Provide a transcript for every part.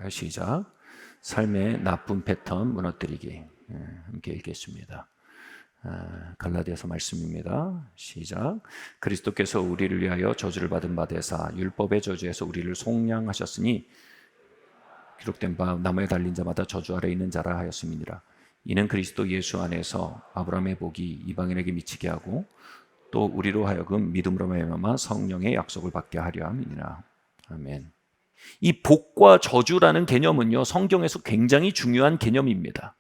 시작. 삶의 나쁜 패턴 무너뜨리기. 함께 읽겠습니다. 갈라디아서 말씀입니다. 시작. 그리스도께서 우리를 위하여 저주를 받은 바 되사 율법의 저주에서 우리를 속량하셨으니 기록된 바 나무에 달린 자마다 저주 아래 있는 자라 하였음이니라. 이는 그리스도 예수 안에서 아브라함의 복이 이방인에게 미치게 하고 또 우리로 하여금 믿음으로 말미암아 성령의 약속을 받게 하려 함이니라. 아멘. 이 복과 저주라는 개념은요, 성경에서 굉장히 중요한 개념입니다.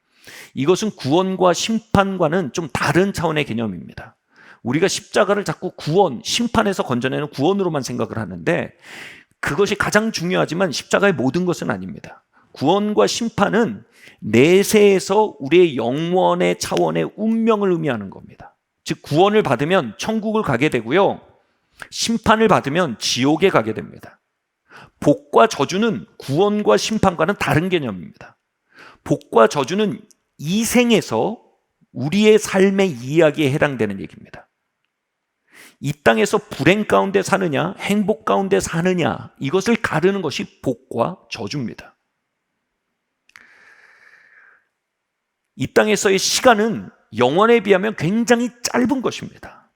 이것은 구원과 심판과는 좀 다른 차원의 개념입니다. 우리가 십자가를 자꾸 구원, 심판에서 건져내는 구원으로만 생각을 하는데 그것이 가장 중요하지만 십자가의 모든 것은 아닙니다. 구원과 심판은 내세에서 우리의 영원의 차원의 운명을 의미하는 겁니다. 즉 구원을 받으면 천국을 가게 되고요, 심판을 받으면 지옥에 가게 됩니다. 복과 저주는 구원과 심판과는 다른 개념입니다. 복과 저주는 이 생에서 우리의 삶의 이야기에 해당되는 얘기입니다. 이 땅에서 불행 가운데 사느냐, 행복 가운데 사느냐, 이것을 가르는 것이 복과 저주입니다. 이 땅에서의 시간은 영원에 비하면 굉장히 짧은 것입니다.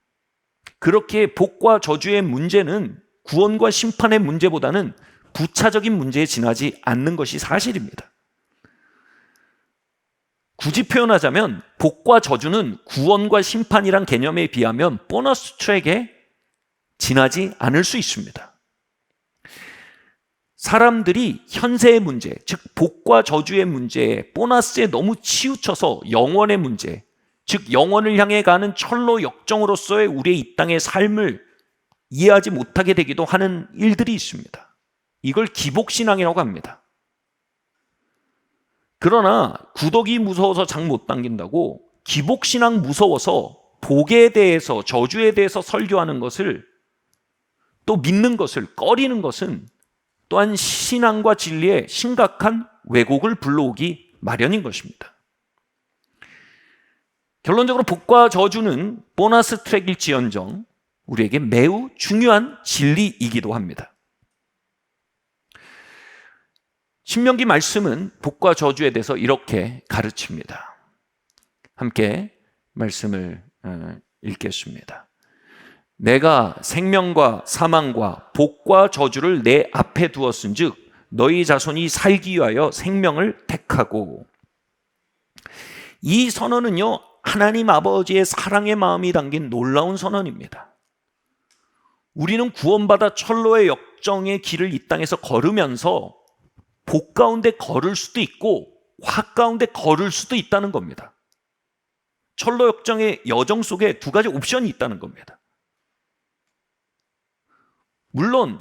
그렇게 복과 저주의 문제는 구원과 심판의 문제보다는 부차적인 문제에 지나지 않는 것이 사실입니다. 굳이 표현하자면 복과 저주는 구원과 심판이란 개념에 비하면 보너스 트랙에 지나지 않을 수 있습니다. 사람들이 현세의 문제, 즉 복과 저주의 문제에 보너스에 너무 치우쳐서 영원의 문제, 즉 영원을 향해 가는 철로 역정으로서의 우리의 이 땅의 삶을 이해하지 못하게 되기도 하는 일들이 있습니다. 이걸 기복신앙이라고 합니다. 그러나 구덕이 무서워서 장 못 당긴다고 기복신앙 무서워서 복에 대해서 저주에 대해서 설교하는 것을 또 믿는 것을 꺼리는 것은 또한 신앙과 진리에 심각한 왜곡을 불러오기 마련인 것입니다. 결론적으로 복과 저주는 보너스 트랙일지언정 우리에게 매우 중요한 진리이기도 합니다. 신명기 말씀은 복과 저주에 대해서 이렇게 가르칩니다. 함께 말씀을 읽겠습니다. 내가 생명과 사망과 복과 저주를 내 앞에 두었은즉 너희 자손이 살기 위하여 생명을 택하고. 이 선언은요, 하나님 아버지의 사랑의 마음이 담긴 놀라운 선언입니다. 우리는 구원받아 철로의 역정의 길을 이 땅에서 걸으면서 복 가운데 걸을 수도 있고 화 가운데 걸을 수도 있다는 겁니다. 철로 역정의 여정 속에 두 가지 옵션이 있다는 겁니다. 물론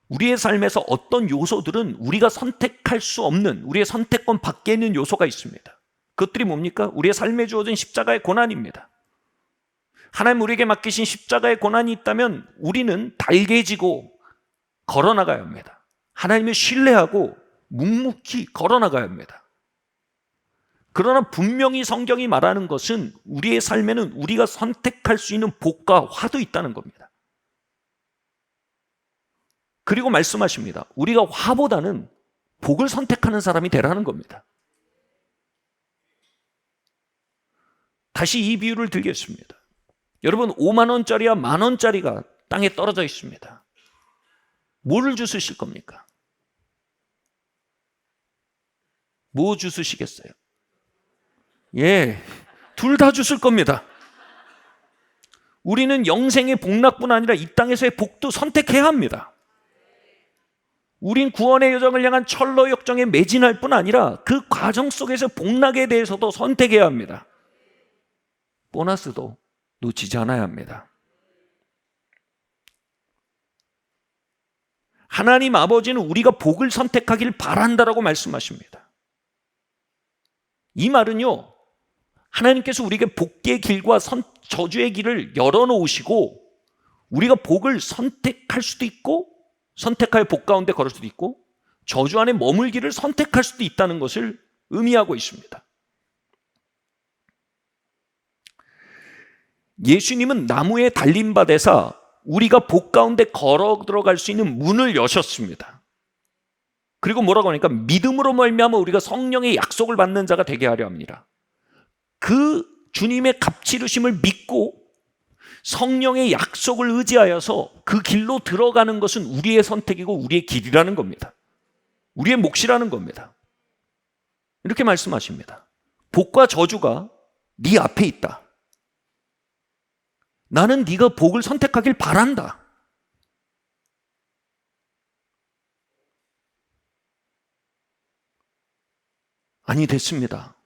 우리의 삶에서 어떤 요소들은 우리가 선택할 수 없는, 우리의 선택권 밖에 있는 요소가 있습니다. 그것들이 뭡니까? 우리의 삶에 주어진 십자가의 고난입니다. 하나님 우리에게 맡기신 십자가의 고난이 있다면 우리는 달개지고 걸어나가야 합니다. 하나님을 신뢰하고 묵묵히 걸어나가야 합니다. 그러나 분명히 성경이 말하는 것은 우리의 삶에는 우리가 선택할 수 있는 복과 화도 있다는 겁니다. 그리고 말씀하십니다. 우리가 화보다는 복을 선택하는 사람이 되라는 겁니다. 다시 이 비유를 들겠습니다. 여러분 5만 원짜리와 만 원짜리가 땅에 떨어져 있습니다. 뭐를 주스실 겁니까? 뭐 주스시겠어요? 예, 둘 다 주실 겁니다. 우리는 영생의 복락뿐 아니라 이 땅에서의 복도 선택해야 합니다. 우린 구원의 여정을 향한 철로 역정에 매진할 뿐 아니라 그 과정 속에서 복락에 대해서도 선택해야 합니다. 보너스도 놓치지 않아야 합니다. 하나님 아버지는 우리가 복을 선택하길 바란다라고 말씀하십니다. 이 말은요, 하나님께서 우리에게 복의 길과 저주의 길을 열어놓으시고 우리가 복을 선택할 수도 있고 선택하여 복 가운데 걸을 수도 있고 저주 안에 머물기를 선택할 수도 있다는 것을 의미하고 있습니다. 예수님은 나무에 달린 바 되사 우리가 복 가운데 걸어 들어갈 수 있는 문을 여셨습니다. 그리고 뭐라고 하니까 믿음으로 말미암아 우리가 성령의 약속을 받는 자가 되게 하려 합니다. 그 주님의 값지르심을 믿고 성령의 약속을 의지하여서 그 길로 들어가는 것은 우리의 선택이고 우리의 길이라는 겁니다. 우리의 몫이라는 겁니다. 이렇게 말씀하십니다. 복과 저주가 네 앞에 있다. 나는 네가 복을 선택하길 바란다. 아니, 됐습니다.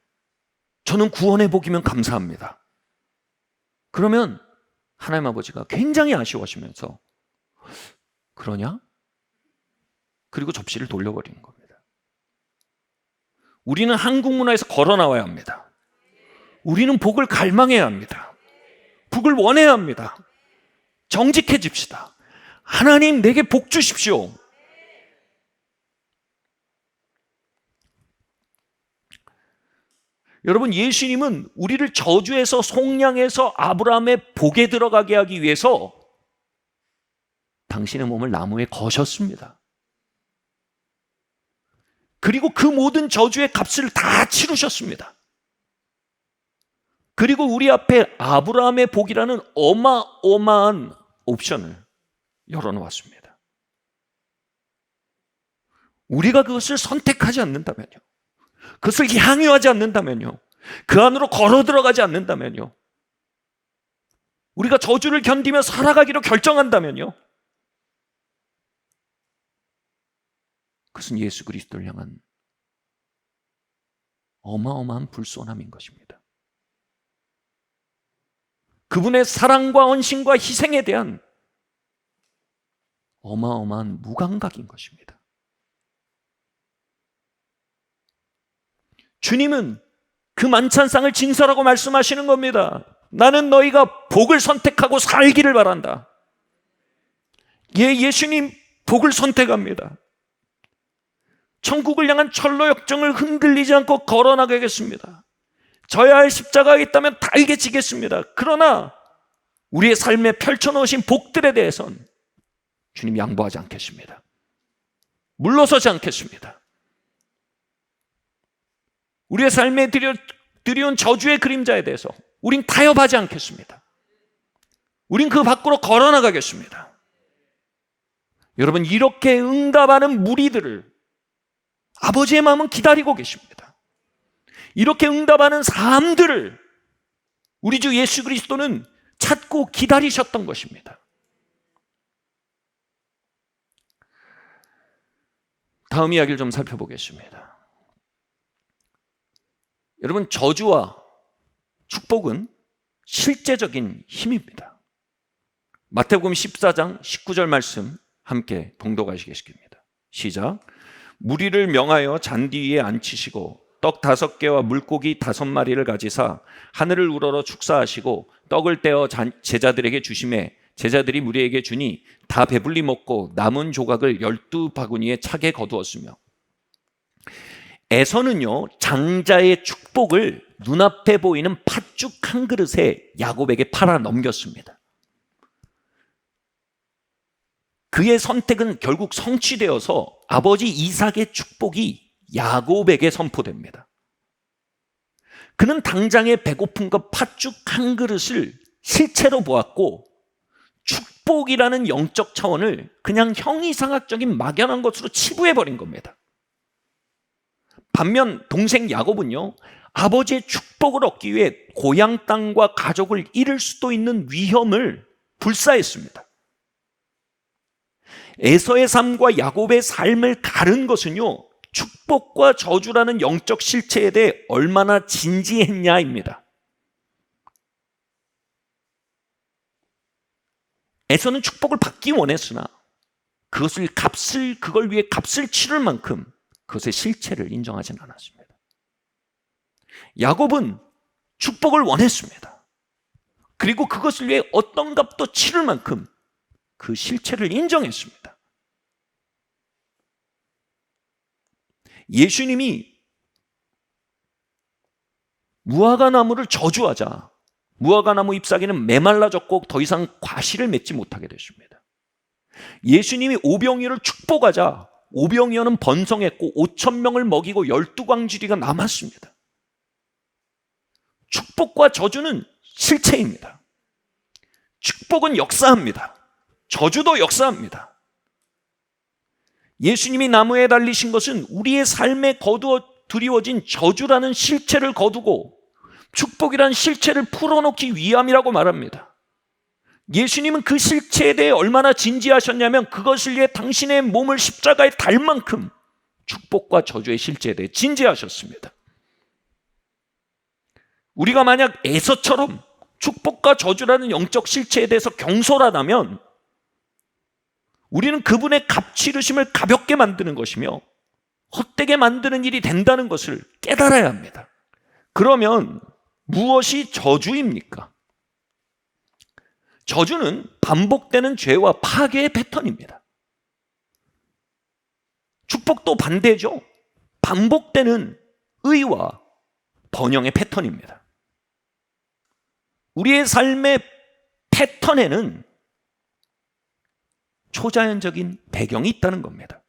저는 구원의 복이면 감사합니다. 그러면 하나님 아버지가 굉장히 아쉬워하시면서 그러냐? 그리고 접시를 돌려버리는 겁니다. 우리는 한국 문화에서 걸어 나와야 합니다. 우리는 복을 갈망해야 합니다. 복을 원해야 합니다. 정직해집시다. 하나님 내게 복 주십시오. 여러분, 예수님은 우리를 저주에서 속량해서 아브라함의 복에 들어가게 하기 위해서 당신의 몸을 나무에 거셨습니다. 그리고 그 모든 저주의 값을 다 치르셨습니다. 그리고 우리 앞에 아브라함의 복이라는 어마어마한 옵션을 열어놓았습니다. 우리가 그것을 선택하지 않는다면요, 그것을 향유하지 않는다면요, 그 안으로 걸어 들어가지 않는다면요, 우리가 저주를 견디며 살아가기로 결정한다면요, 그것은 예수 그리스도를 향한 어마어마한 불손함인 것입니다. 그분의 사랑과 헌신과 희생에 대한 어마어마한 무감각인 것입니다. 주님은 그 만찬상을 진설하고 말씀하시는 겁니다. 나는 너희가 복을 선택하고 살기를 바란다. 예수님 복을 선택합니다. 천국을 향한 철로 역정을 흔들리지 않고 걸어나가겠습니다. 져야 할 십자가가 있다면 달게 지겠습니다. 그러나 우리의 삶에 펼쳐놓으신 복들에 대해서는 주님 양보하지 않겠습니다. 물러서지 않겠습니다. 우리의 삶에 들여온 저주의 그림자에 대해서 우린 타협하지 않겠습니다. 우린 그 밖으로 걸어나가겠습니다. 여러분, 이렇게 응답하는 무리들을 아버지의 마음은 기다리고 계십니다. 이렇게 응답하는 사람들을 우리 주 예수 그리스도는 찾고 기다리셨던 것입니다. 다음 이야기를 좀 살펴보겠습니다. 여러분, 저주와 축복은 실제적인 힘입니다. 마태복음 14장 19절 말씀 함께 봉독하시겠습니다. 시작. 무리를 명하여 잔디 위에 앉히시고 떡 5개와 물고기 5마리를 가지사 하늘을 우러러 축사하시고 떡을 떼어 제자들에게 주시매 제자들이 무리에게 주니 다 배불리 먹고 남은 조각을 12바구니에 차게 거두었으며, 에서는요 장자의 축복을 눈앞에 보이는 팥죽 한 그릇에 야곱에게 팔아 넘겼습니다. 그의 선택은 결국 성취되어서 아버지 이삭의 축복이 야곱에게 선포됩니다. 그는 당장의 배고픔과 팥죽 한 그릇을 실체로 보았고 축복이라는 영적 차원을 그냥 형이상학적인 막연한 것으로 치부해버린 겁니다. 반면 동생 야곱은요, 아버지의 축복을 얻기 위해 고향 땅과 가족을 잃을 수도 있는 위험을 불사했습니다. 에서의 삶과 야곱의 삶을 가른 것은요, 축복과 저주라는 영적 실체에 대해 얼마나 진지했냐입니다. 에서는 축복을 받기 원했으나 그걸 위해 값을 치를 만큼 그것의 실체를 인정하지는 않았습니다. 야곱은 축복을 원했습니다. 그리고 그것을 위해 어떤 값도 치를 만큼 그 실체를 인정했습니다. 예수님이 무화과나무를 저주하자 무화과나무 잎사귀는 메말라졌고 더 이상 과실을 맺지 못하게 됐습니다. 예수님이 오병이어를 축복하자 오병이어는 번성했고 5천 명을 먹이고 12광주리가 남았습니다. 축복과 저주는 실체입니다. 축복은 역사합니다. 저주도 역사합니다. 예수님이 나무에 달리신 것은 우리의 삶에 거두어 드리워진 저주라는 실체를 거두고 축복이란 실체를 풀어놓기 위함이라고 말합니다. 예수님은 그 실체에 대해 얼마나 진지하셨냐면 그것을 위해 당신의 몸을 십자가에 달 만큼 축복과 저주의 실체에 대해 진지하셨습니다. 우리가 만약 에서처럼 축복과 저주라는 영적 실체에 대해서 경솔하다면 우리는 그분의 값지르심을 가볍게 만드는 것이며 헛되게 만드는 일이 된다는 것을 깨달아야 합니다. 그러면 무엇이 저주입니까? 저주는 반복되는 죄와 파괴의 패턴입니다. 축복도 반대죠. 반복되는 의와 번영의 패턴입니다. 우리의 삶의 패턴에는 초자연적인 배경이 있다는 겁니다.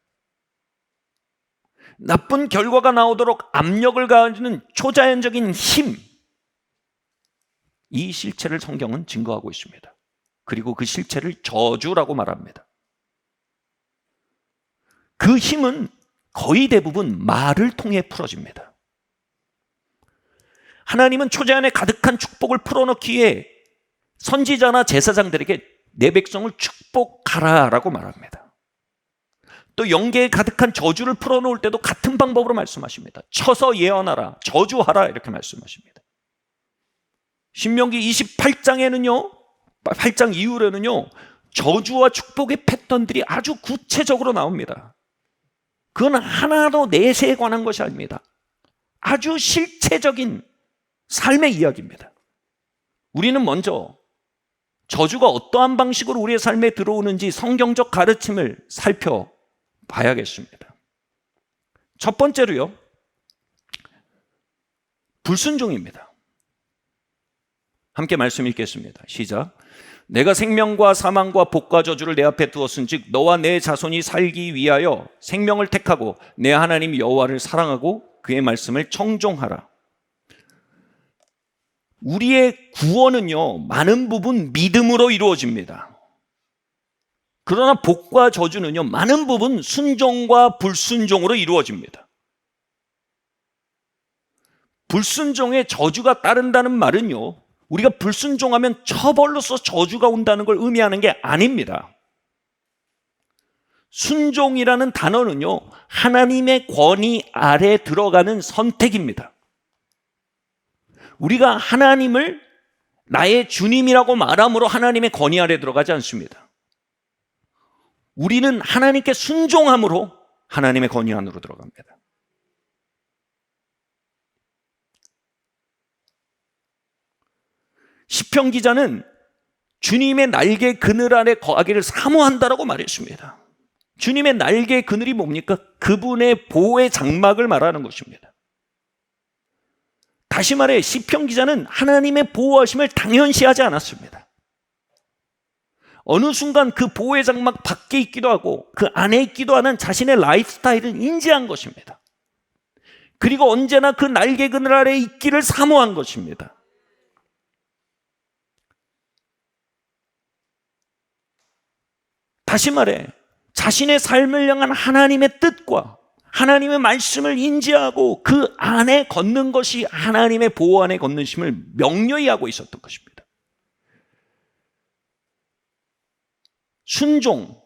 나쁜 결과가 나오도록 압력을 가하는 초자연적인 힘, 이 실체를 성경은 증거하고 있습니다. 그리고 그 실체를 저주라고 말합니다. 그 힘은 거의 대부분 말을 통해 풀어집니다. 하나님은 초자연에 가득한 축복을 풀어넣기에 선지자나 제사장들에게 내 백성을 축복하라라고 말합니다. 또 영계에 가득한 저주를 풀어놓을 때도 같은 방법으로 말씀하십니다. 쳐서 예언하라, 저주하라 이렇게 말씀하십니다. 신명기 28장에는요, 8장 이후로는요, 저주와 축복의 패턴들이 아주 구체적으로 나옵니다. 그건 하나도 내세에 관한 것이 아닙니다. 아주 실체적인 삶의 이야기입니다. 우리는 먼저 저주가 어떠한 방식으로 우리의 삶에 들어오는지 성경적 가르침을 살펴봐야겠습니다. 첫 번째로요, 불순종입니다. 함께 말씀 읽겠습니다. 시작. 내가 생명과 사망과 복과 저주를 내 앞에 두었은즉 너와 내 자손이 살기 위하여 생명을 택하고 내 하나님 여호와를 사랑하고 그의 말씀을 청종하라. 우리의 구원은요, 많은 부분 믿음으로 이루어집니다. 그러나 복과 저주는요, 많은 부분 순종과 불순종으로 이루어집니다. 불순종에 저주가 따른다는 말은요, 우리가 불순종하면 처벌로서 저주가 온다는 걸 의미하는 게 아닙니다. 순종이라는 단어는요, 하나님의 권위 아래 들어가는 선택입니다. 우리가 하나님을 나의 주님이라고 말함으로 하나님의 권위 아래 들어가지 않습니다. 우리는 하나님께 순종함으로 하나님의 권위 안으로 들어갑니다. 시편 기자는 주님의 날개 그늘 아래 거하기를 사모한다라고 말했습니다. 주님의 날개 그늘이 뭡니까? 그분의 보호의 장막을 말하는 것입니다. 다시 말해 시편 기자는 하나님의 보호하심을 당연시하지 않았습니다. 어느 순간 그 보호의 장막 밖에 있기도 하고 그 안에 있기도 하는 자신의 라이프스타일을 인지한 것입니다. 그리고 언제나 그 날개 그늘 아래 있기를 사모한 것입니다. 다시 말해 자신의 삶을 향한 하나님의 뜻과 하나님의 말씀을 인지하고 그 안에 걷는 것이 하나님의 보호 안에 걷는 심을 명료히 하고 있었던 것입니다. 순종,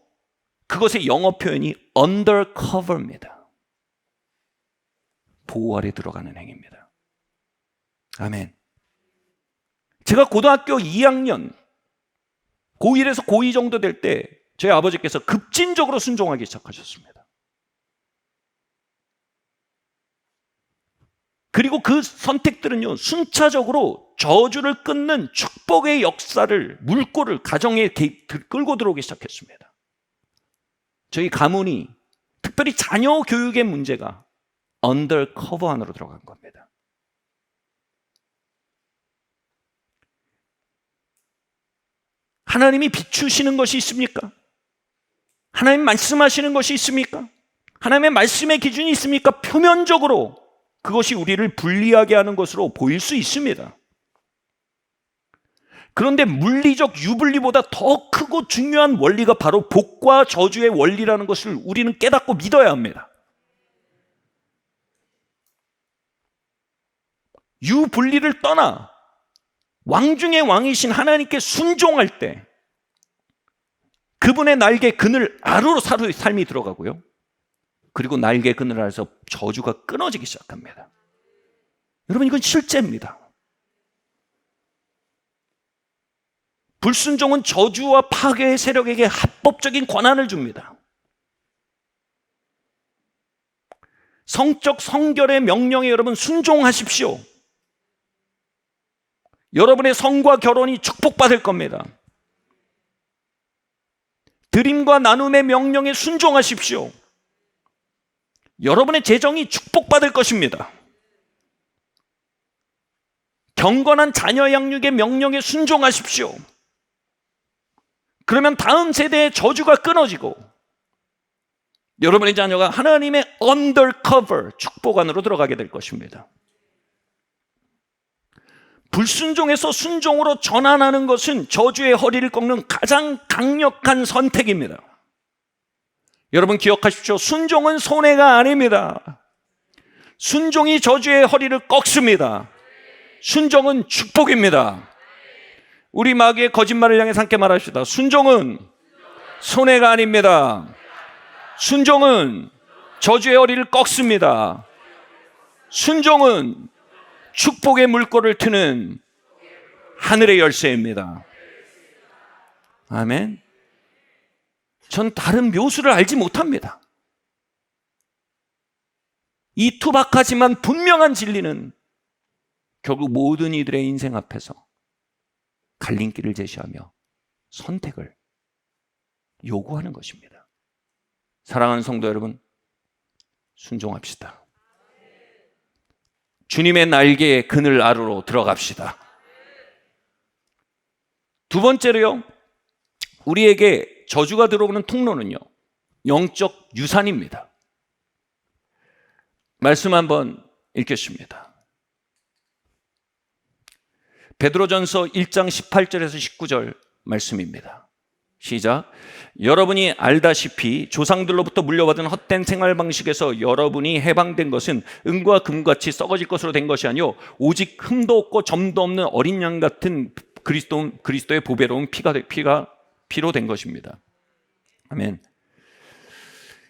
그것의 영어 표현이 undercover입니다. 보호 아래 들어가는 행위입니다. 아멘. 제가 고등학교 2학년, 고1에서 고2 정도 될 때 저희 아버지께서 급진적으로 순종하기 시작하셨습니다. 그리고 그 선택들은요, 순차적으로 저주를 끊는 축복의 역사를, 물꼬를 가정에 끌고 들어오기 시작했습니다. 저희 가문이, 특별히 자녀 교육의 문제가 언더커버 안으로 들어간 겁니다. 하나님이 비추시는 것이 있습니까? 하나님 말씀하시는 것이 있습니까? 하나님의 말씀의 기준이 있습니까? 표면적으로 그것이 우리를 불리하게 하는 것으로 보일 수 있습니다. 그런데 물리적 유불리보다 더 크고 중요한 원리가 바로 복과 저주의 원리라는 것을 우리는 깨닫고 믿어야 합니다. 유불리를 떠나 왕 중의 왕이신 하나님께 순종할 때 그분의 날개 그늘 아래로 삶이 들어가고요. 그리고 날개 그늘 아래서 저주가 끊어지기 시작합니다. 여러분, 이건 실제입니다. 불순종은 저주와 파괴의 세력에게 합법적인 권한을 줍니다. 성적 성결의 명령에 여러분 순종하십시오. 여러분의 성과 결혼이 축복받을 겁니다. 드림과 나눔의 명령에 순종하십시오. 여러분의 재정이 축복받을 것입니다. 경건한 자녀 양육의 명령에 순종하십시오. 그러면 다음 세대의 저주가 끊어지고 여러분의 자녀가 하나님의 언더커버 축복 안으로 들어가게 될 것입니다. 불순종에서 순종으로 전환하는 것은 저주의 허리를 꺾는 가장 강력한 선택입니다. 여러분 기억하십시오. 순종은 손해가 아닙니다. 순종이 저주의 허리를 꺾습니다. 순종은 축복입니다. 우리 마귀의 거짓말을 향해 함께 말합시다. 순종은 손해가 아닙니다. 순종은 저주의 허리를 꺾습니다. 순종은 축복의 물꼬를 트는 하늘의 열쇠입니다. 아멘. 전 다른 묘수를 알지 못합니다. 이 투박하지만 분명한 진리는 결국 모든 이들의 인생 앞에서 갈림길을 제시하며 선택을 요구하는 것입니다. 사랑하는 성도 여러분, 순종합시다. 주님의 날개의 그늘 아래로 들어갑시다. 두 번째로요, 우리에게 저주가 들어오는 통로는요, 영적 유산입니다. 말씀 한번 읽겠습니다. 베드로전서 1장 18절에서 19절 말씀입니다. 시작. 여러분이 알다시피 조상들로부터 물려받은 헛된 생활 방식에서 여러분이 해방된 것은 은과 금같이 썩어질 것으로 된 것이 아니요 오직 흠도 없고 점도 없는 어린 양 같은 그리스도의 보배로운 피로 된 것입니다. 아멘.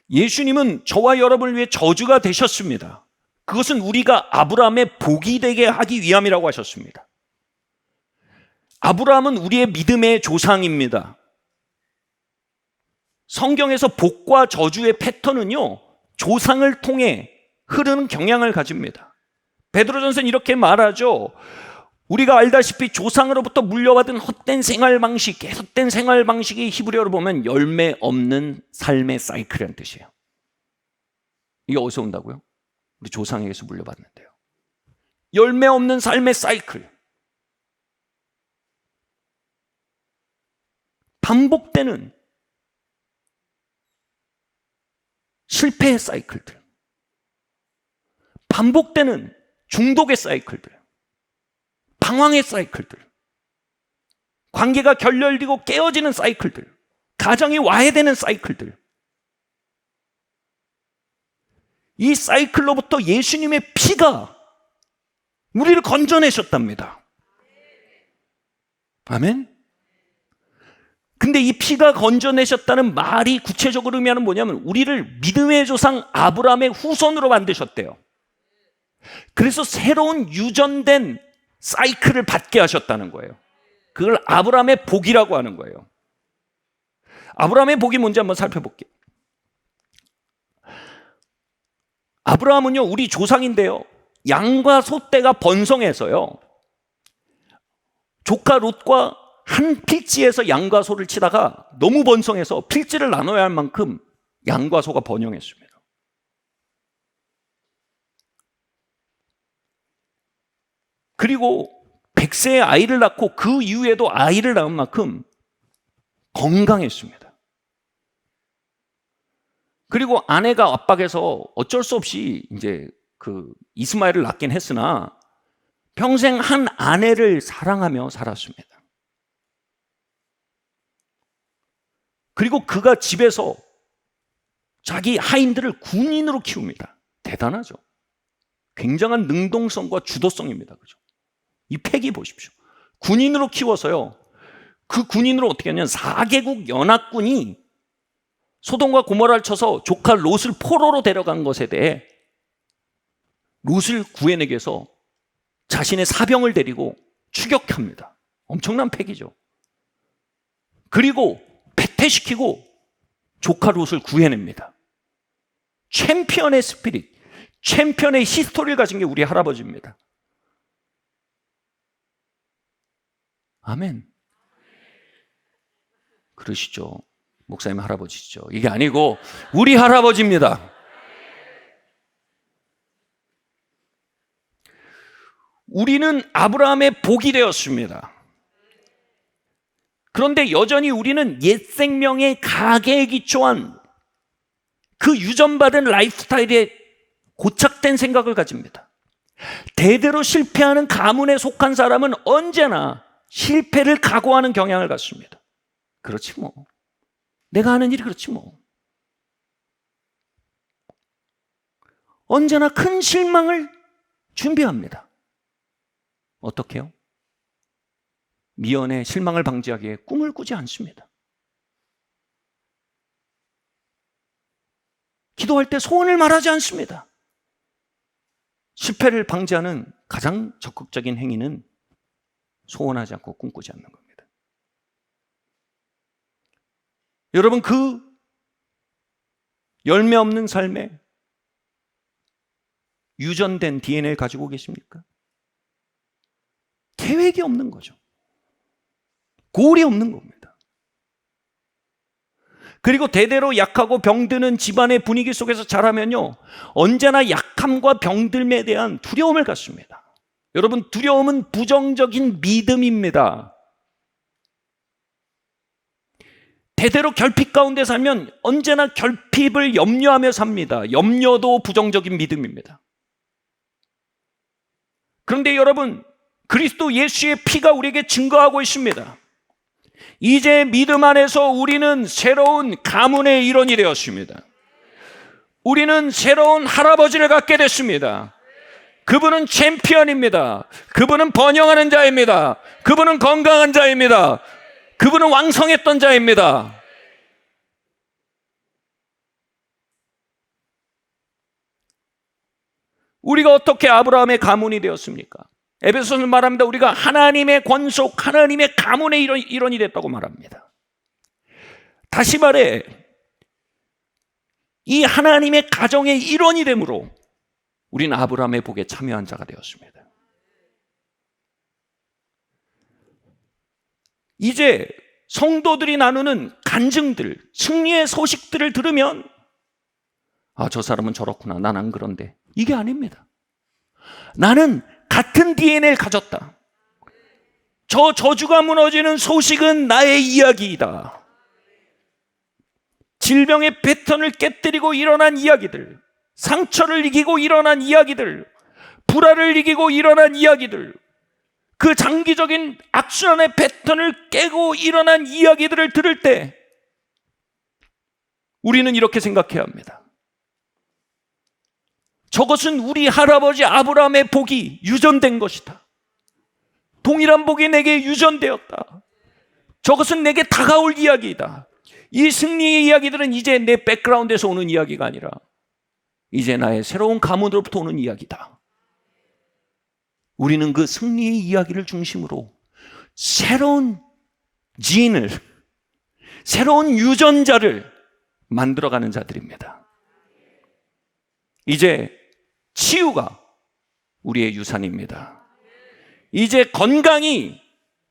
예수님은 저와 여러분을 위해 저주가 되셨습니다. 그것은 우리가 아브라함의 복이 되게 하기 위함이라고 하셨습니다. 아브라함은 우리의 믿음의 조상입니다. 성경에서 복과 저주의 패턴은요, 조상을 통해 흐르는 경향을 가집니다. 베드로전서는 이렇게 말하죠. 우리가 알다시피 조상으로부터 물려받은 헛된 생활 방식이 히브리어로 보면 열매 없는 삶의 사이클이라는 뜻이에요. 이게 어디서 온다고요? 우리 조상에게서 물려받는데요. 열매 없는 삶의 사이클. 반복되는 실패의 사이클들, 반복되는 중독의 사이클들, 방황의 사이클들, 관계가 결렬되고 깨어지는 사이클들, 가정이 와해되는 사이클들, 이 사이클로부터 예수님의 피가 우리를 건져내셨답니다. 아멘. 근데 이 피가 건져내셨다는 말이 구체적으로 의미하는 뭐냐면 우리를 믿음의 조상 아브라함의 후손으로 만드셨대요. 그래서 새로운 유전된 사이클을 받게 하셨다는 거예요. 그걸 아브라함의 복이라고 하는 거예요. 아브라함의 복이 뭔지 한번 살펴볼게요. 아브라함은요, 우리 조상인데요, 양과 소떼가 번성해서요, 조카 롯과 한 필지에서 양과 소를 치다가 너무 번성해서 필지를 나눠야 할 만큼 양과 소가 번영했습니다. 그리고 100세의 아이를 낳고 그 이후에도 아이를 낳은 만큼 건강했습니다. 그리고 아내가 압박해서 어쩔 수 없이 이제 그 이스마엘을 낳긴 했으나 평생 한 아내를 사랑하며 살았습니다. 그리고 그가 집에서 자기 하인들을 군인으로 키웁니다. 대단하죠. 굉장한 능동성과 주도성입니다. 그죠? 이 패기 보십시오. 군인으로 키워서요. 그 군인으로 어떻게 하냐면 4개국 연합군이 소돔과 고모라를 쳐서 조카 롯을 포로로 데려간 것에 대해 롯을 구해내기 위해서 자신의 사병을 데리고 추격합니다. 엄청난 패기죠. 그리고 패퇴시키고 조카 롯을 구해냅니다. 챔피언의 스피릿, 챔피언의 히스토리를 가진 게 우리 할아버지입니다. 아멘. 그러시죠. 목사님 할아버지죠. 이게 아니고 우리 할아버지입니다. 우리는 아브라함의 복이 되었습니다. 그런데 여전히 우리는 옛 생명의 가계에 기초한 그 유전받은 라이프스타일에 고착된 생각을 가집니다. 대대로 실패하는 가문에 속한 사람은 언제나 실패를 각오하는 경향을 갖습니다. 그렇지 뭐. 내가 하는 일이 그렇지 뭐. 언제나 큰 실망을 준비합니다. 어떻게요? 미연에 실망을 방지하기 위해 꿈을 꾸지 않습니다. 기도할 때 소원을 말하지 않습니다. 실패를 방지하는 가장 적극적인 행위는 소원하지 않고 꿈꾸지 않는 겁니다. 여러분, 그 열매 없는 삶에 유전된 DNA를 가지고 계십니까? 계획이 없는 거죠. 골이 없는 겁니다. 그리고 대대로 약하고 병드는 집안의 분위기 속에서 자라면요, 언제나 약함과 병듦에 대한 두려움을 갖습니다. 여러분, 두려움은 부정적인 믿음입니다. 대대로 결핍 가운데 살면 언제나 결핍을 염려하며 삽니다. 염려도 부정적인 믿음입니다. 그런데 여러분, 그리스도 예수의 피가 우리에게 증거하고 있습니다. 이제 믿음 안에서 우리는 새로운 가문의 일원이 되었습니다. 우리는 새로운 할아버지를 갖게 됐습니다. 그분은 챔피언입니다. 그분은 번영하는 자입니다. 그분은 건강한 자입니다. 그분은 왕성했던 자입니다. 우리가 어떻게 아브라함의 가문이 되었습니까? 에베소서는 말합니다. 우리가 하나님의 권속, 하나님의 가문의 일원이 됐다고 말합니다. 다시 말해, 이 하나님의 가정의 일원이 되므로 우리는 아브라함의 복에 참여한 자가 되었습니다. 이제 성도들이 나누는 간증들, 승리의 소식들을 들으면 아, 저 사람은 저렇구나, 난 안 그런데, 이게 아닙니다. 나는 같은 DNA를 가졌다. 저 저주가 무너지는 소식은 나의 이야기이다. 질병의 패턴을 깨뜨리고 일어난 이야기들, 상처를 이기고 일어난 이야기들, 불화를 이기고 일어난 이야기들, 그 장기적인 악순환의 패턴을 깨고 일어난 이야기들을 들을 때 우리는 이렇게 생각해야 합니다. 저것은 우리 할아버지 아브라함의 복이 유전된 것이다. 동일한 복이 내게 유전되었다. 저것은 내게 다가올 이야기이다. 이 승리의 이야기들은 이제 내 백그라운드에서 오는 이야기가 아니라 이제 나의 새로운 가문으로부터 오는 이야기다. 우리는 그 승리의 이야기를 중심으로 새로운 지인을, 새로운 유전자를 만들어가는 자들입니다. 이제 치유가 우리의 유산입니다. 이제 건강이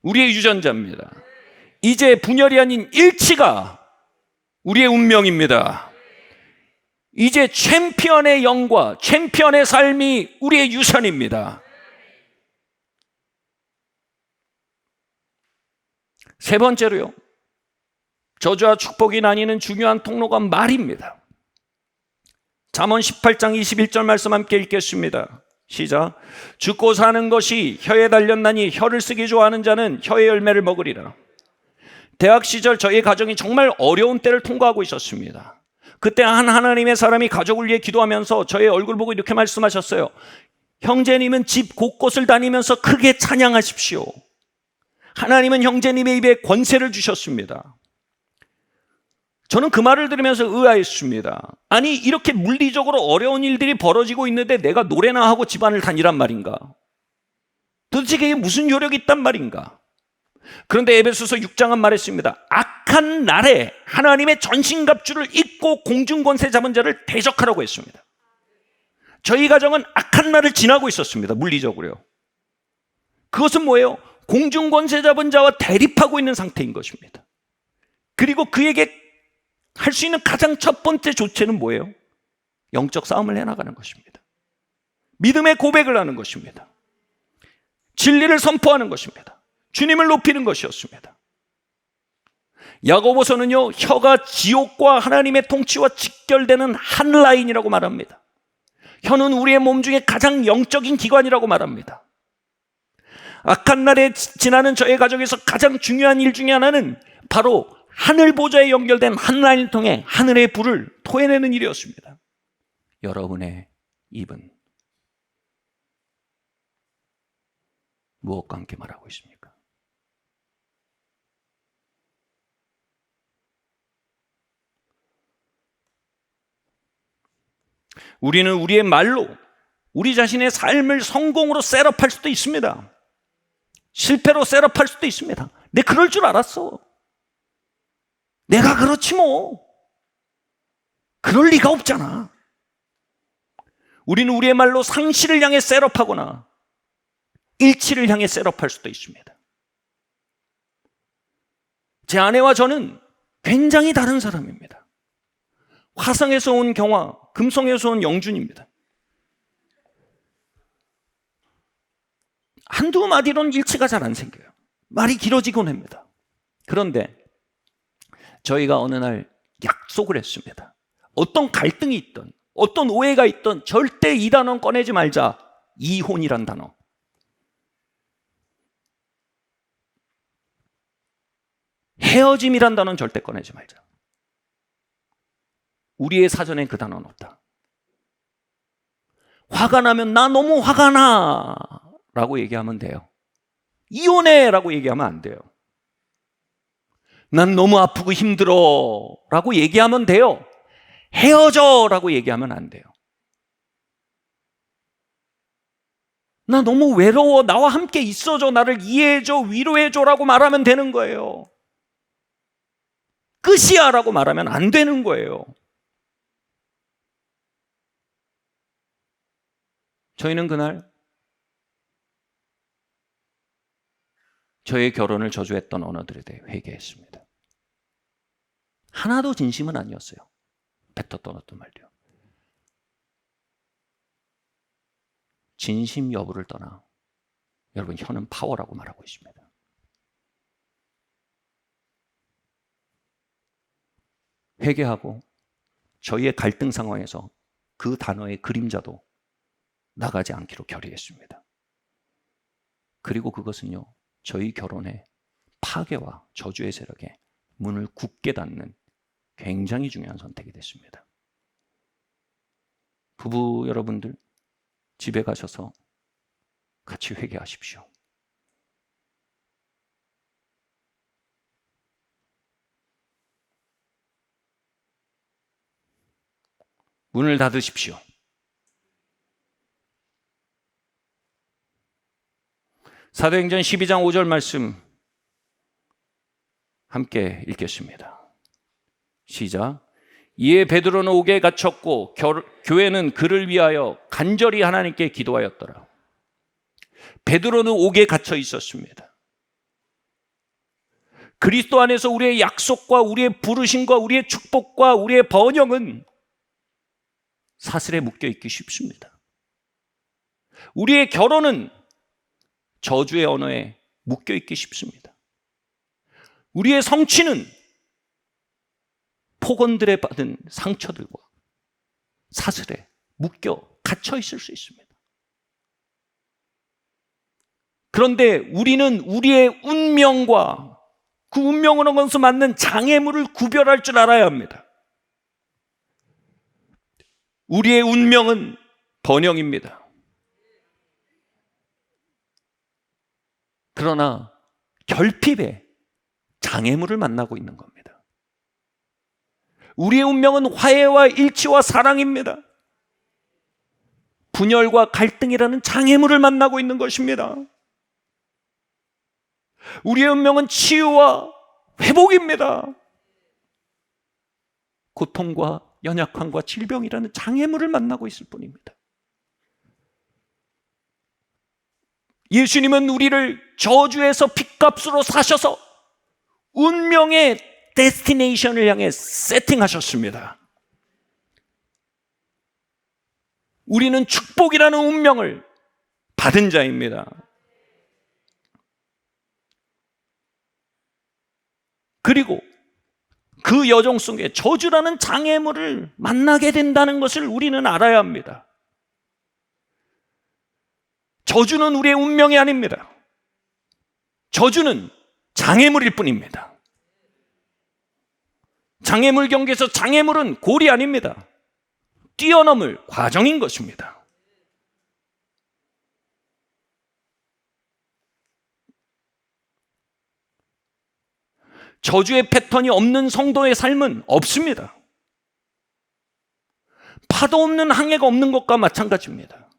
우리의 유전자입니다. 이제 분열이 아닌 일치가 우리의 운명입니다. 이제 챔피언의 영과 챔피언의 삶이 우리의 유산입니다. 세 번째로요, 저주와 축복이 나뉘는 중요한 통로가 말입니다. 잠언 18장 21절 말씀 함께 읽겠습니다. 시작. 죽고 사는 것이 혀에 달렸나니 혀를 쓰기 좋아하는 자는 혀의 열매를 먹으리라. 대학 시절 저희 가정이 정말 어려운 때를 통과하고 있었습니다. 그때 한 하나님의 사람이 가족을 위해 기도하면서 저의 얼굴 보고 이렇게 말씀하셨어요. 형제님은 집 곳곳을 다니면서 크게 찬양하십시오. 하나님은 형제님의 입에 권세를 주셨습니다. 저는 그 말을 들으면서 의아했습니다. 아니, 이렇게 물리적으로 어려운 일들이 벌어지고 있는데 내가 노래나 하고 집안을 다니란 말인가? 도대체 그게 무슨 효력이 있단 말인가? 그런데 에베소서 6장은 말했습니다. 악한 날에 하나님의 전신갑주를 입고 공중권세 잡은 자를 대적하라고 했습니다. 저희 가정은 악한 날을 지나고 있었습니다. 물리적으로요. 그것은 뭐예요? 공중권세 잡은 자와 대립하고 있는 상태인 것입니다. 그리고 그에게 할 수 있는 가장 첫 번째 조치는 뭐예요? 영적 싸움을 해나가는 것입니다. 믿음의 고백을 하는 것입니다. 진리를 선포하는 것입니다. 주님을 높이는 것이었습니다. 야고보서는요, 혀가 지옥과 하나님의 통치와 직결되는 한 라인이라고 말합니다. 혀는 우리의 몸 중에 가장 영적인 기관이라고 말합니다. 악한 날에 지나는 저의 가정에서 가장 중요한 일 중에 하나는 바로 하늘 보좌에 연결된 한 라인을 통해 하늘의 불을 토해내는 일이었습니다. 여러분의 입은 무엇과 함께 말하고 있습니까? 우리는 우리의 말로 우리 자신의 삶을 성공으로 셋업할 수도 있습니다. 실패로 셋업할 수도 있습니다. 내 그럴 줄 알았어. 내가 그렇지 뭐. 그럴 리가 없잖아. 우리는 우리의 말로 상실을 향해 셋업하거나 일치를 향해 셋업할 수도 있습니다. 제 아내와 저는 굉장히 다른 사람입니다. 화성에서 온 경화, 금성에서 온 영준입니다. 한두 마디로는 일치가 잘 안 생겨요. 말이 길어지곤 합니다. 그런데 저희가 어느 날 약속을 했습니다. 어떤 갈등이 있든 어떤 오해가 있든 절대 이 단어는 꺼내지 말자. 이혼이란 단어. 헤어짐이란 단어는 절대 꺼내지 말자. 우리의 사전에 그 단어는 없다. 화가 나면 나 너무 화가 나 라고 얘기하면 돼요. 이혼해 라고 얘기하면 안 돼요. 난 너무 아프고 힘들어 라고 얘기하면 돼요. 헤어져 라고 얘기하면 안 돼요. 나 너무 외로워, 나와 함께 있어줘, 나를 이해해줘, 위로해줘 라고 말하면 되는 거예요. 끝이야 라고 말하면 안 되는 거예요. 저희는 그날 저의 결혼을 저주했던 언어들에 대해 회개했습니다. 하나도 진심은 아니었어요. 뱉었던 어떤 말도요. 진심 여부를 떠나 여러분, 혀는 파워라고 말하고 있습니다. 회개하고 저희의 갈등 상황에서 그 단어의 그림자도 나가지 않기로 결의했습니다. 그리고 그것은요, 저희 결혼의 파괴와 저주의 세력에 문을 굳게 닫는 굉장히 중요한 선택이 됐습니다. 부부 여러분들, 집에 가셔서 같이 회개하십시오. 문을 닫으십시오. 사도행전 12장 5절 말씀 함께 읽겠습니다. 시작. 이에 베드로는 옥에 갇혔고 교회는 그를 위하여 간절히 하나님께 기도하였더라. 베드로는 옥에 갇혀 있었습니다. 그리스도 안에서 우리의 약속과 우리의 부르심과 우리의 축복과 우리의 번영은 사슬에 묶여 있기 쉽습니다. 우리의 결혼은 저주의 언어에 묶여 있기 쉽습니다. 우리의 성취는 폭언들에 받은 상처들과 사슬에 묶여 갇혀 있을 수 있습니다. 그런데 우리는 우리의 운명과 그 운명으로서 맞는 장애물을 구별할 줄 알아야 합니다. 우리의 운명은 번영입니다. 그러나 결핍에 장애물을 만나고 있는 겁니다. 우리의 운명은 화해와 일치와 사랑입니다. 분열과 갈등이라는 장애물을 만나고 있는 것입니다. 우리의 운명은 치유와 회복입니다. 고통과 연약함과 질병이라는 장애물을 만나고 있을 뿐입니다. 예수님은 우리를 저주에서 핏값으로 사셔서 운명의 데스티네이션을 향해 세팅하셨습니다. 우리는 축복이라는 운명을 받은 자입니다. 그리고 그 여정 속에 저주라는 장애물을 만나게 된다는 것을 우리는 알아야 합니다. 저주는 우리의 운명이 아닙니다. 저주는 장애물일 뿐입니다. 장애물 경계에서 장애물은 골이 아닙니다. 뛰어넘을 과정인 것입니다. 저주의 패턴이 없는 성도의 삶은 없습니다. 파도 없는 항해가 없는 것과 마찬가지입니다.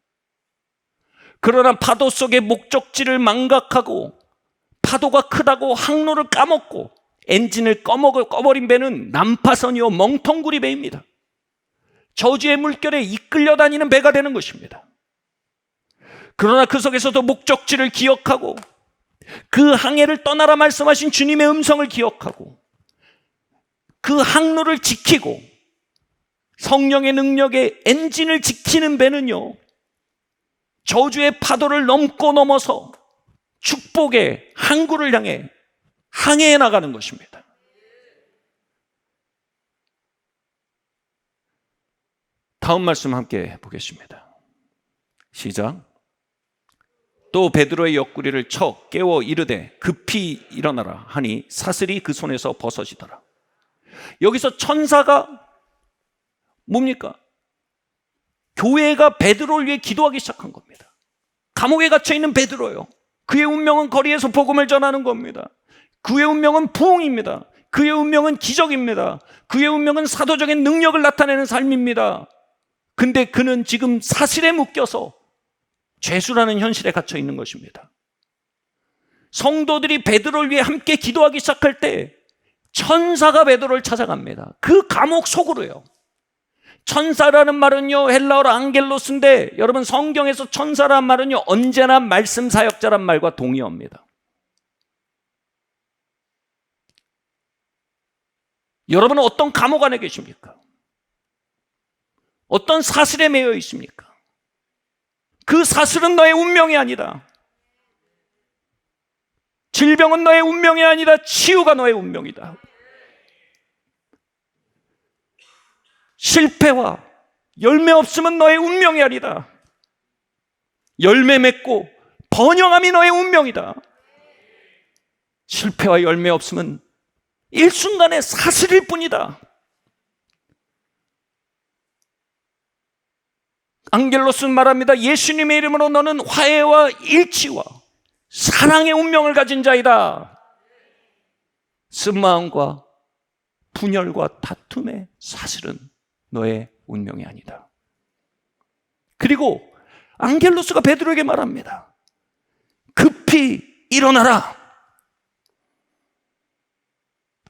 그러나 파도 속의 목적지를 망각하고 파도가 크다고 항로를 까먹고 엔진을 꺼버린 배는 난파선이요 멍텅구리 배입니다. 저주의 물결에 이끌려 다니는 배가 되는 것입니다. 그러나 그 속에서도 목적지를 기억하고 그 항해를 떠나라 말씀하신 주님의 음성을 기억하고 그 항로를 지키고 성령의 능력에 엔진을 지키는 배는요, 저주의 파도를 넘어서 축복의 항구를 향해 항해해 나가는 것입니다. 다음 말씀 함께 보겠습니다. 시작. 또 베드로의 옆구리를 쳐 깨워 이르되 급히 일어나라 하니 사슬이 그 손에서 벗어지더라. 여기서 천사가 뭡니까? 교회가 베드로를 위해 기도하기 시작한 겁니다. 감옥에 갇혀있는 베드로요, 그의 운명은 거리에서 복음을 전하는 겁니다. 그의 운명은 부흥입니다. 그의 운명은 기적입니다. 그의 운명은 사도적인 능력을 나타내는 삶입니다. 근데 그는 지금 사슬에 묶여서 죄수라는 현실에 갇혀 있는 것입니다. 성도들이 베드로를 위해 함께 기도하기 시작할 때 천사가 베드로를 찾아갑니다. 그 감옥 속으로요. 천사라는 말은요 헬라어로 앙겔로스인데, 여러분 성경에서 천사라는 말은요 언제나 말씀 사역자란 말과 동의어입니다. 여러분은 어떤 감옥 안에 계십니까? 어떤 사슬에 매여 있습니까? 그 사슬은 너의 운명이 아니다. 질병은 너의 운명이 아니다. 치유가 너의 운명이다. 실패와 열매 없음은 너의 운명이 아니다. 열매 맺고 번영함이 너의 운명이다. 실패와 열매 없음은 일순간의 사슬일 뿐이다. 앙겔로스는 말합니다. 예수님의 이름으로 너는 화해와 일치와 사랑의 운명을 가진 자이다. 쓴마음과 분열과 다툼의 사슬은 너의 운명이 아니다. 그리고 앙겔로스가 베드로에게 말합니다. 급히 일어나라.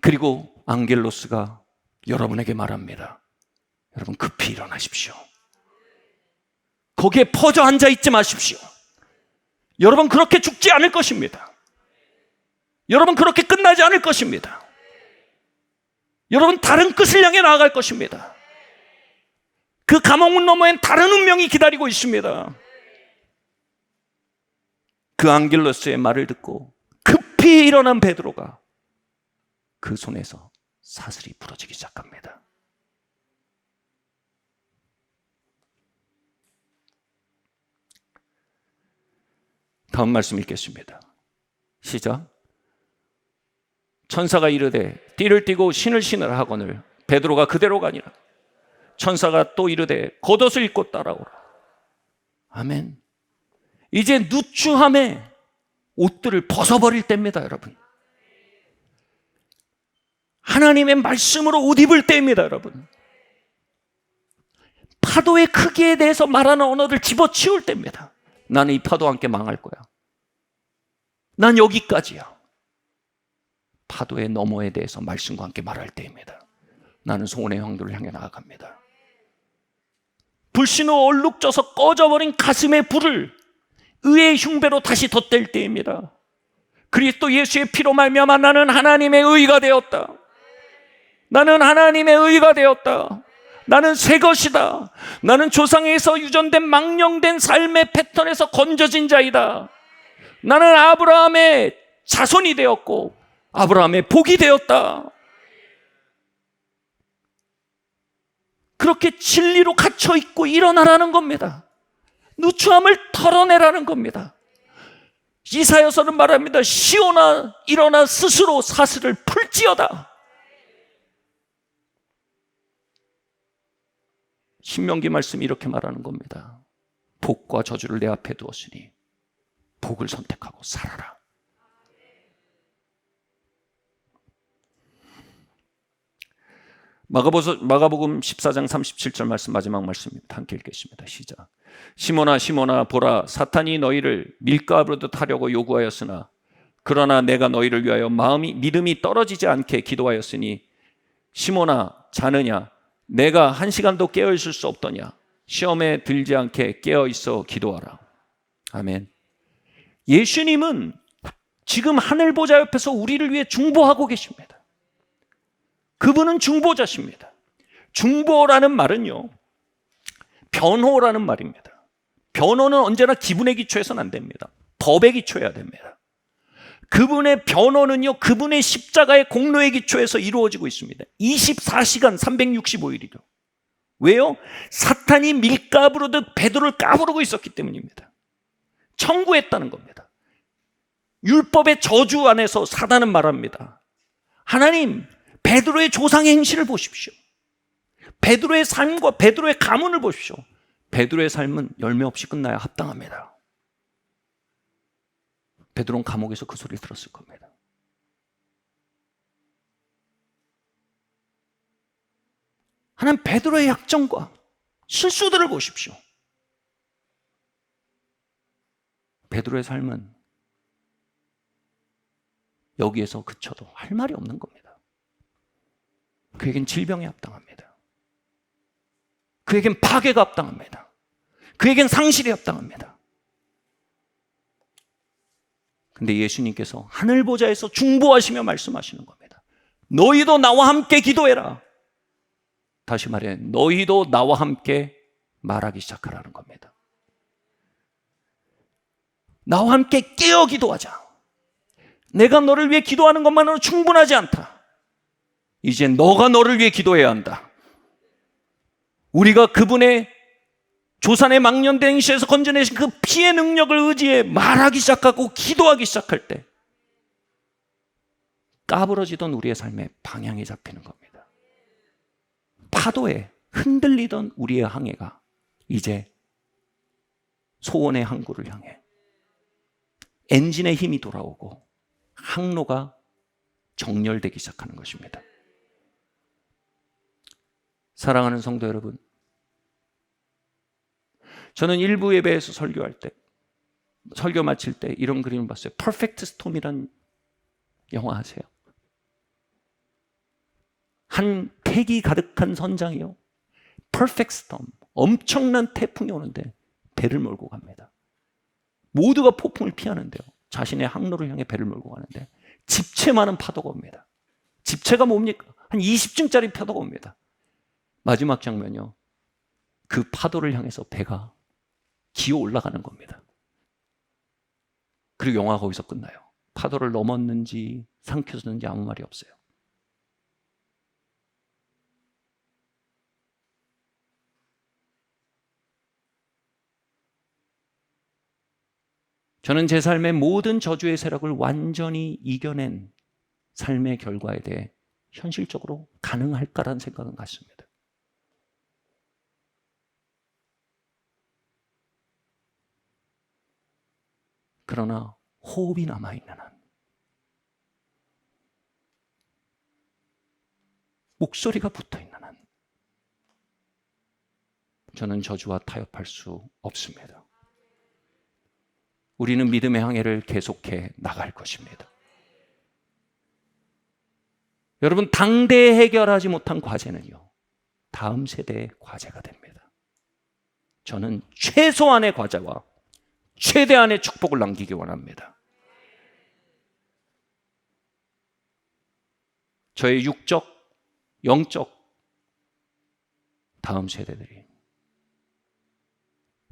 그리고 앙겔로스가 여러분에게 말합니다. 여러분 급히 일어나십시오. 거기에 퍼져 앉아 있지 마십시오. 여러분 그렇게 죽지 않을 것입니다. 여러분 그렇게 끝나지 않을 것입니다. 여러분 다른 끝을 향해 나아갈 것입니다. 그 감옥문 너머엔 다른 운명이 기다리고 있습니다. 그 앙겔로스의 말을 듣고 급히 일어난 베드로가 그 손에서 사슬이 부러지기 시작합니다. 다음 말씀 읽겠습니다. 시작. 천사가 이르되 띠를 띠고 신을 신으라 하거늘 베드로가 그대로 가니라. 천사가 또 이르되 겉옷을 입고 따라오라. 아멘. 이제 누추함에 옷들을 벗어버릴 때입니다, 여러분. 하나님의 말씀으로 옷 입을 때입니다, 여러분. 파도의 크기에 대해서 말하는 언어를 집어치울 때입니다. 나는 이 파도와 함께 망할 거야. 난 여기까지야. 파도의 너머에 대해서 말씀과 함께 말할 때입니다. 나는 소원의 황도를 향해 나아갑니다. 불신으로 얼룩져서 꺼져버린 가슴의 불을 의의 흉배로 다시 덧댈 때입니다. 그리스도 예수의 피로 말미암아 나는 하나님의 의가 되었다. 나는 하나님의 의가 되었다. 나는 새 것이다. 나는 조상에서 유전된 망령된 삶의 패턴에서 건져진 자이다. 나는 아브라함의 자손이 되었고 아브라함의 복이 되었다. 그렇게 진리로 갇혀있고 일어나라는 겁니다. 누추함을 털어내라는 겁니다. 이사야서는 말합니다. 시온아 일어나 스스로 사슬을 풀지어다. 신명기 말씀이 이렇게 말하는 겁니다. 복과 저주를 내 앞에 두었으니 복을 선택하고 살아라. 마가복음 14장 37절 말씀, 마지막 말씀입니다. 함께 읽겠습니다. 시작. 시몬아 시몬아 보라, 사탄이 너희를 밀가루듯 하려고 요구하였으나 그러나 내가 너희를 위하여 믿음이 떨어지지 않게 기도하였으니 시몬아 자느냐, 내가 1시간도 깨어 있을 수 없더냐. 시험에 들지 않게 깨어 있어 기도하라. 아멘. 예수님은 지금 하늘 보좌 옆에서 우리를 위해 중보하고 계십니다. 그분은 중보자십니다. 중보라는 말은요, 변호라는 말입니다. 변호는 언제나 기분의 기초에서는 안 됩니다. 법의 기초여야 됩니다. 그분의 변호는요, 그분의 십자가의 공로의 기초에서 이루어지고 있습니다. 24시간 365일이죠. 왜요? 사탄이 밀가부르듯 베드로를 까부르고 있었기 때문입니다. 청구했다는 겁니다. 율법의 저주 안에서 사단은 말합니다. 하나님, 베드로의 조상의 행실을 보십시오. 베드로의 삶과 베드로의 가문을 보십시오. 베드로의 삶은 열매 없이 끝나야 합당합니다. 베드로는 감옥에서 그 소리를 들었을 겁니다. 하나님, 베드로의 약점과 실수들을 보십시오. 베드로의 삶은 여기에서 그쳐도 할 말이 없는 겁니다. 그에겐 질병에 합당합니다. 그에겐 파괴가 합당합니다. 그에겐 상실에 합당합니다. 근데 예수님께서 하늘 보좌에서 중보하시며 말씀하시는 겁니다. 너희도 나와 함께 기도해라. 다시 말해, 너희도 나와 함께 말하기 시작하라는 겁니다. 나와 함께 깨어 기도하자. 내가 너를 위해 기도하는 것만으로 충분하지 않다. 이제 너가 너를 위해 기도해야 한다. 우리가 그분의 조산의 망년된 행시에서 건져내신 그 피의 능력을 의지해 말하기 시작하고 기도하기 시작할 때 까부러지던 우리의 삶의 방향이 잡히는 겁니다. 파도에 흔들리던 우리의 항해가 이제 소원의 항구를 향해 엔진의 힘이 돌아오고 항로가 정렬되기 시작하는 것입니다. 사랑하는 성도 여러분, 저는 일부 예배에서 설교할 때, 설교 마칠 때 이런 그림을 봤어요. 퍼펙트 스톰이란 영화 아세요? 한 패기 가득한 선장이요, 퍼펙트 스톰, 엄청난 태풍이 오는데 배를 몰고 갑니다. 모두가 폭풍을 피하는데요, 자신의 항로를 향해 배를 몰고 가는데 집채 많은 파도가 옵니다. 집채가 뭡니까? 한 20층짜리 파도가 옵니다. 마지막 장면이요, 그 파도를 향해서 배가 기어 올라가는 겁니다. 그리고 영화가 거기서 끝나요. 파도를 넘었는지 삼켰는지 아무 말이 없어요. 저는 제 삶의 모든 저주의 세력을 완전히 이겨낸 삶의 결과에 대해 현실적으로 가능할까라는 생각은 갖습니다. 그러나 호흡이 남아있는 한, 목소리가 붙어있는 한, 저는 저주와 타협할 수 없습니다. 우리는 믿음의 항해를 계속해 나갈 것입니다. 여러분, 당대에 해결하지 못한 과제는요, 다음 세대의 과제가 됩니다. 저는 최소한의 과제와 최대한의 축복을 남기기 원합니다. 저의 육적, 영적 다음 세대들이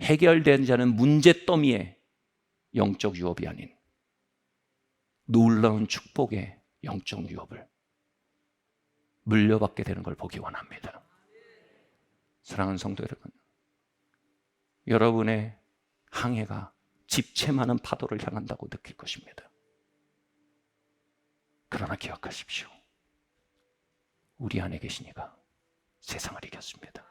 해결되지 않은 문제 더미의 영적 유업이 아닌 놀라운 축복의 영적 유업을 물려받게 되는 걸 보기 원합니다. 사랑하는 성도 여러분, 여러분의 항해가 집채 많은 파도를 향한다고 느낄 것입니다. 그러나 기억하십시오. 우리 안에 계신 이가 세상을 이겼습니다.